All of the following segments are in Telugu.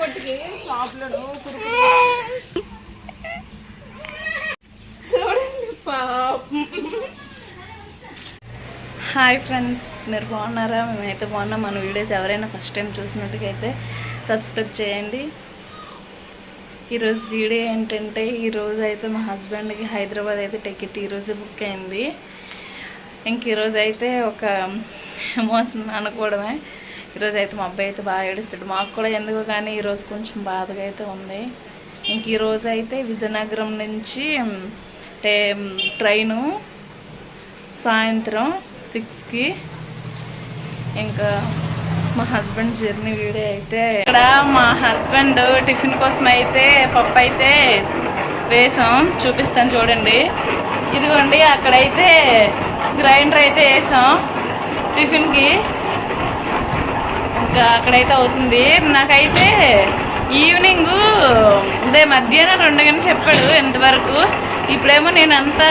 కొట్టుకి షాప్లను చూడండి పాపం. హాయ్ ఫ్రెండ్స్, మీరు బాగున్నారా? మేమైతే బాగున్నాం. మన వీడియోస్ ఎవరైనా ఫస్ట్ టైం చూసినట్టుగైతే సబ్స్క్రైబ్ చేయండి. ఈరోజు వీడియో ఏంటంటే, ఈరోజు అయితే మా హస్బెండ్కి హైదరాబాద్ అయితే టికెట్ ఈరోజు బుక్ అయింది. ఇంక ఈరోజు అయితే ఒక మోసం అనుకోవడమే. ఈరోజు అయితే మా అబ్బాయి అయితే బాగా ఏడుస్తాడు. మాకు కూడా ఎందుకు కానీ ఈరోజు కొంచెం బాధగా అయితే ఉంది. ఇంక ఈరోజు అయితే విజయనగరం నుంచి ట్రైను సాయంత్రం 6కి. ఇంకా మా హస్బెండ్ జర్నీ వీడియో అయితే ఇక్కడ మా హస్బెండ్ టిఫిన్ కోసం అయితే పప్పు అయితే వేసాం, చూపిస్తాను చూడండి. ఇదిగోండి, అక్కడైతే గ్రైండర్ అయితే వేసాం టిఫిన్కి. ఇంకా అక్కడైతే అవుతుంది. నాకైతే ఈవినింగ్ మధ్యాహ్నం 2 గంటలు చెప్పాడు ఎంతవరకు. ఇప్పుడేమో నేను అంత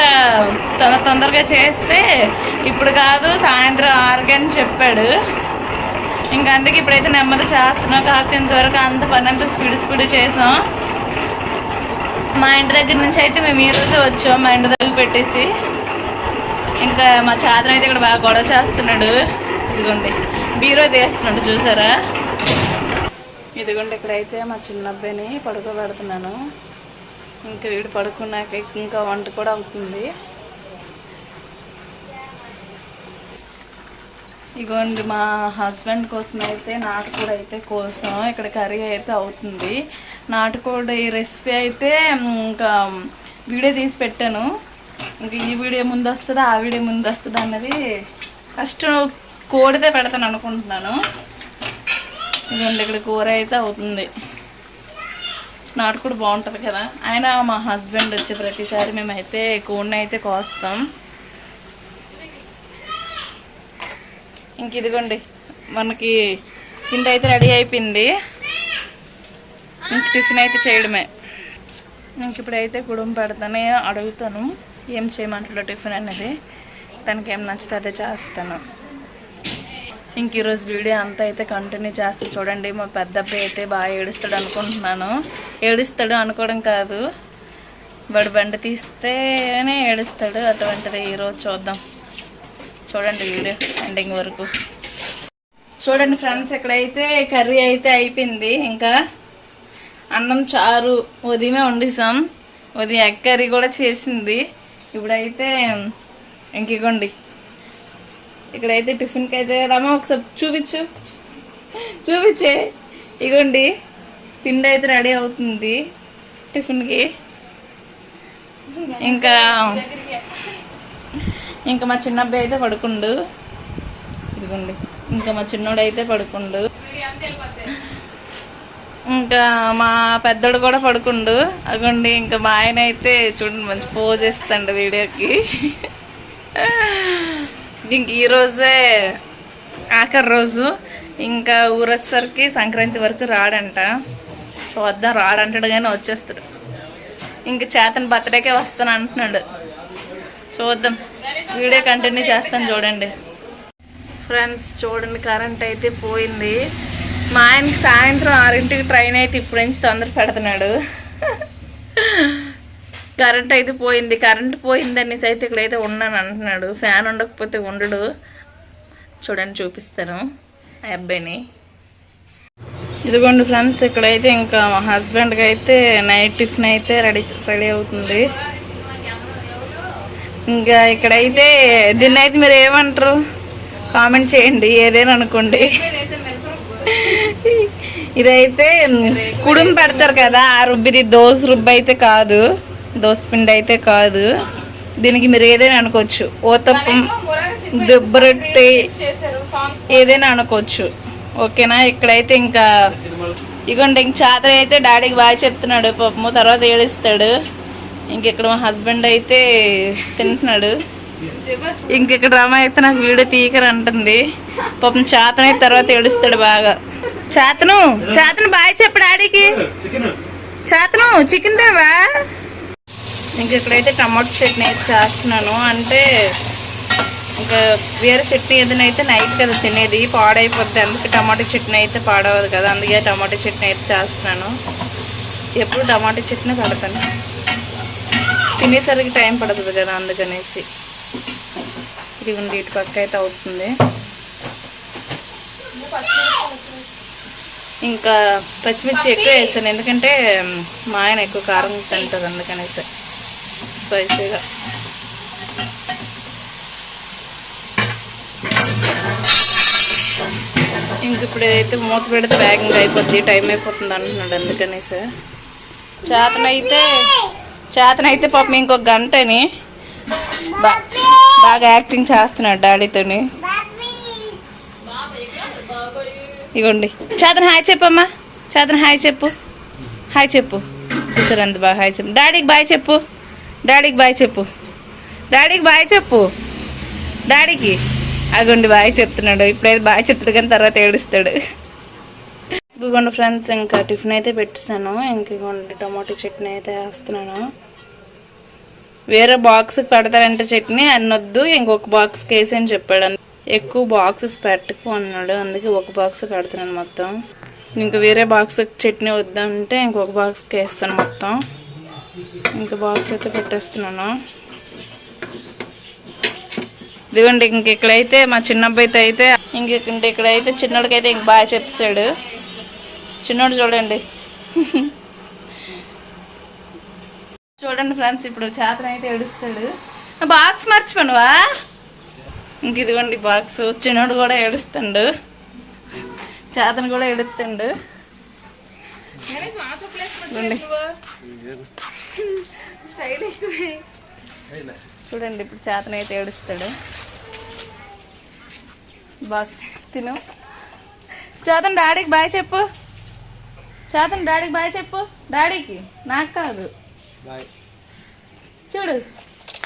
తొందరగా చేస్తే ఇప్పుడు కాదు సాయంత్రం 6 గంటలు చెప్పాడు. ఇంకా అందుకే ఇప్పుడైతే నెమ్మది చేస్తున్నాం. కాకపోతే ఇంతవరకు అంత పని అంతా స్పీడ్ చేసాం. మా ఇంటి దగ్గర నుంచి అయితే మేము ఈరోజే వచ్చాం, మా ఇంటి దగ్గర పెట్టేసి. ఇంకా మా చాదరం అయితే ఇక్కడ బాగా గొడవ చేస్తున్నాడు. ఇదిగోండి, బీరో తీస్తున్నాడు చూసారా. ఇదిగోండి, ఇక్కడైతే మా చిన్న అబ్బాయిని పడుకోబెడుతున్నాను. ఇంకా వీడు పడుకున్నాక ఇంకా వంట కూడా అవుతుంది. ఇగోండి, మా హస్బెండ్ కోసం అయితే నాటుకోడి అయితే కోసం ఇక్కడ కర్రీ అయితే అవుతుంది. నాటుకోడి రెసిపీ అయితే ఇంకా వీడియో తీసి పెట్టాను. ఇంకా ఈ వీడియో ముందు వస్తుందా ఆ వీడియో ముందు వస్తుందా అన్నది ఫస్ట్ కోడితే పెడతాను అనుకుంటున్నాను. ఇదిగోండి, ఇక్కడ కూర అయితే అవుతుంది. నాటుకోడి బాగుంటుంది కదా. ఆయన మా హస్బెండ్ వచ్చే ప్రతిసారి మేమైతే కోడిని అయితే కోస్తాం. ఇంక ఇదిగోండి, మనకి పిండి అయితే రెడీ అయిపోయింది. ఇంక టిఫిన్ అయితే చేయడమే. ఇంక ఇప్పుడైతే కుడుము పెడతానే అడుగుతాను ఏం చేయమంటాడు టిఫిన్ అనేది. తనకి ఏం నచ్చితే అదే చేస్తాను. ఇంక ఈరోజు వీడియో అంతా అయితే కంటిన్యూ చేస్తే చూడండి. మా పెద్ద అబ్బాయి అయితే బాగా ఏడుస్తాడు అనుకుంటున్నాను. ఏడుస్తాడు అనుకోవడం కాదు, వాడు బండి తీస్తేనే ఏడుస్తాడు. అటువంటిది ఈరోజు చూద్దాం. చూడండి వీడియో ఎండింగ్ వరకు చూడండి ఫ్రెండ్స్. ఇక్కడైతే కర్రీ అయితే అయిపోయింది. ఇంకా అన్నం చారు ఉదయమే వండేసాం. ఉదయం ఎగ్ కర్రీ కూడా చేసింది. ఇప్పుడైతే ఇంకిగోండి, ఇక్కడైతే టిఫిన్కి అయితే రమ్మ ఒకసారి చూపించే. ఇగోండి, పిండి అయితే రెడీ అవుతుంది టిఫిన్కి. ఇంకా మా చిన్న అబ్బాయి అయితే పడుకుండు. ఇదిగోండి, ఇంకా మా చిన్నోడు అయితే పడుకుండు. ఇంకా మా పెద్దోడు కూడా పడుకుండు. అగోండి, ఇంకా మా ఆయన అయితే చూడండి మంచి పోజ్ ఇస్తాండు వీడియోకి. ఇంక ఈరోజే ఆఖరి రోజు. ఇంకా ఊరొచ్చేసరికి సంక్రాంతి వరకు రాడంట. చూద్దాం, రాడంటాడు కానీ వచ్చేస్తాడు. ఇంక చేతన్ బర్త్డేకే వస్తాను అంటున్నాడు. చూద్దాం, వీడియో కంటిన్యూ చేస్తాను చూడండి ఫ్రెండ్స్. చూడండి, కరెంట్ అయితే పోయింది. మా ఆయనకి సాయంత్రం 6ంటికి ట్రైన్ అయితే ఇప్పుడు నుంచి తొందర పెడుతున్నాడు. కరెంట్ అయితే పోయింది. కరెంట్ పోయిందనేసి అయితే ఇక్కడైతే ఉన్నాను అంటున్నాడు. ఫ్యాన్ ఉండకపోతే ఉండడు. చూడండి, చూపిస్తాను ఆ అబ్బాయిని. ఇదిగోండి ఫ్రెండ్స్, ఇక్కడైతే ఇంకా మా హస్బెండ్కి అయితే నైట్ టిఫిన్ అయితే రెడీ అవుతుంది. ఇంకా ఇక్కడైతే దీన్ని అయితే మీరు ఏమంటారు కామెంట్ చేయండి, ఏదైనా అనుకోండి. ఇదైతే కుడుము పెడతారు కదా ఆ రుబ్బిది. దోశ రుబ్బు అయితే కాదు, దోశ పిండి అయితే కాదు. దీనికి మీరు ఏదైనా అనుకోవచ్చు. ఓతప్పం, దుబ్బరొట్టె ఏదైనా అనుకోవచ్చు. ఓకేనా. ఇక్కడైతే ఇంకా ఇగోండి, ఇంక చాదర అయితే డాడీకి బాగా చెప్తున్నాడు పాపము. తర్వాత ఏడుస్తాడు. ఇంకెక్కడ మా హస్బెండ్ అయితే తింటున్నాడు. ఇంకెక్కడ రమ అయితే నాకు వీడియో తీయకరు అంటుంది పాపం. చాతన అయితే తర్వాత ఏడుస్తాడు బాగా. చాతను బాగా చెప్పు డాడీకి. చాతను చికెన్ దేవా. ఇంకెక్కడైతే టమాటో చట్నీ అయితే చేస్తున్నాను. అంటే ఇంకా వేరే చట్నీ ఏదైనా అయితే నైట్ కదా తినేది, పాడైపోద్ది. అందుకే టమాటా చట్నీ అయితే పాడవదు కదా, అందుకే టమాటా చట్నీ అయితే చేస్తున్నాను. ఎప్పుడు టమాటా చట్నీ పెడతాను, తినేసరికి టైం పడుతుంది కదా అందుకనేసి. ఇదిగోండి ఇటు పక్క అయితే అవుతుంది. ఇంకా పచ్చిమిర్చి ఎక్కువ వేస్తాను, ఎందుకంటే మా ఆయన ఎక్కువ కారం తింటుంది అందుకనేసి స్పైసీగా. ఇంక ఇప్పుడు ఏదైతే మూత పెడితే వేగంగా అయిపోద్ది, టైం అయిపోతుంది అంటున్నాడు అందుకనేసి. చేతనైతే పాపం ఇంకొక గంటని బాగా యాక్టింగ్ చేస్తున్నాడు డాడీతోని. ఇగోండి చేతన హాయ్ చెప్పమ్మా, చేతన హాయ్ చెప్పు, హాయ్ చెప్పు. చూసారు అంత బాగా హాయ్ చెప్పు. డాడీకి బాయ్ చెప్పు, డాడీకి బాయ్ చెప్పు, డాడీకి బాయ్ చెప్పు, డాడీకి. అగోండి బాయ్ చెప్తున్నాడు. ఇప్పుడైతే బాయ్ చెప్తాడు కానీ తర్వాత ఏడుస్తాడు. ఇదిగోండి ఫ్రెండ్స్, ఇంకా టిఫిన్ అయితే పెట్టేస్తాను. ఇంకోండి టమాటో చట్నీ అయితే వేస్తున్నాను. వేరే బాక్స్కి పెడతారంటే చట్నీ అన్నొద్దు, ఇంకొక బాక్స్కి వేసి అని చెప్పాడు. ఎక్కువ బాక్సెస్ పెట్టుకు అన్నాడు, అందుకే ఒక బాక్స్ పెడుతున్నాను మొత్తం. ఇంకా వేరే బాక్స్కి చట్నీ వద్దంటే ఇంకొక బాక్స్కి వేస్తాను మొత్తం. ఇంకా బాక్స్ అయితే పెట్టేస్తున్నాను. ఇదిగోండి ఇంక ఇక్కడైతే మా చిన్న అబ్బాయితో అయితే ఇక్కడైతే చిన్నోడికైతే ఇంక బాగా చెప్పాడు. చిన్నోడు చూడండి చూడండి ఫ్రెండ్స్, ఇప్పుడు చేతన అయితే ఏడుస్తాడు. బాక్స్ మర్చిపోనువా? ఇంక ఇదిగోండి బాక్స్. చిన్నోడు కూడా ఏడుస్తాడు, చేతను కూడా ఏడుస్తాడు. చూడండి ఇప్పుడు చేతన అయితే ఏడుస్తాడు. బాక్స్ తిను. చేతన్ డాడీకి బాయ్ చెప్పు, చేతన్ డాడీకి బాయ్ చెప్పు, డాడీకి నాకు కాదు. చూడు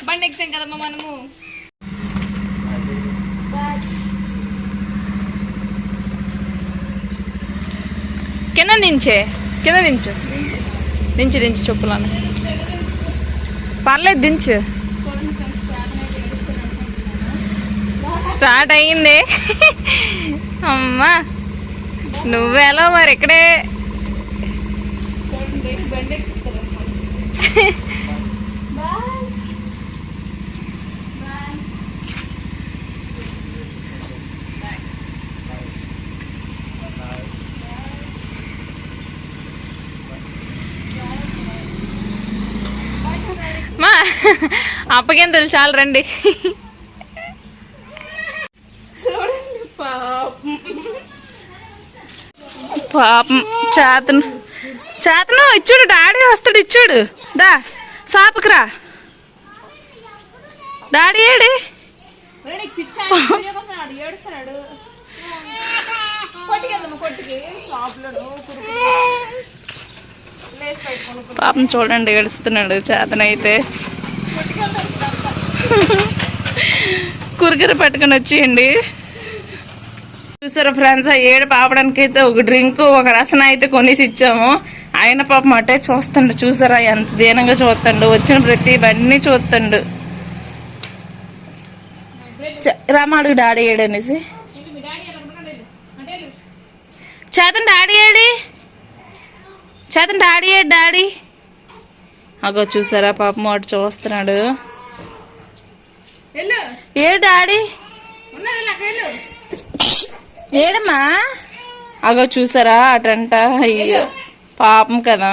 బండి ఎక్కుతాం కదమ్మా మనము. కింద దించు దించు దించు చెప్పులను పర్లేదు దించు. స్టార్ట్ అయ్యింది అమ్మా, నువ్వెలా మరి ఇక్కడే. మా అప్పగింతలు చాలు రండి. చూడండి పాపం చేతను ఇచ్చాడు, డాడీ వస్తాడు ఇచ్చాడు. దా సాపుకురా, డాడీ ఏడి. పాపం చూడండి ఏడుస్తున్నాడు చేతనైతే. కురుకురు పట్టుకొని వచ్చేయండి. చూసారా ఫ్రెండ్స్, ఆ ఏడు పాపడానికి అయితే ఒక డ్రింక్ ఒక రసన అయితే కొనేసి ఇచ్చాము. ఆయన పాపం అటే చూస్తాడు. చూసారా ఎంత దీనంగా చూస్తాడు, వచ్చిన ప్రతి ఇవన్నీ చూస్తాడు. రామాడు డాడీ ఏడు అనేసి. Chetan daddy AD, Chetan daddy ఏడు, డాడీ అగో చూసారా పాపం అటు చూస్తున్నాడు. ఏ డాడీ ఏడమ్మా, అగో చూసారా అటంట. అయ్యో పాపం కదా.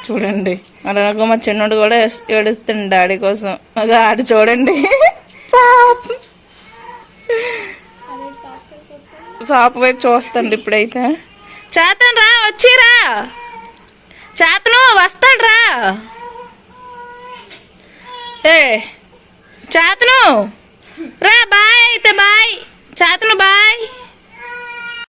చూడండి అలాగో మా చిన్నోడు కూడా ఏడుస్తుంది డాడీ కోసం. అగో ఆడు చూడండి పాపం షాప్ వైపు చూస్తాండి ఇప్పుడైతే. చేతను రా, వచ్చిరా చేతను వస్తాడు రా. ఏ చేతను రా, బాయ్ అయితే బాయ్ చేతను బాయ్.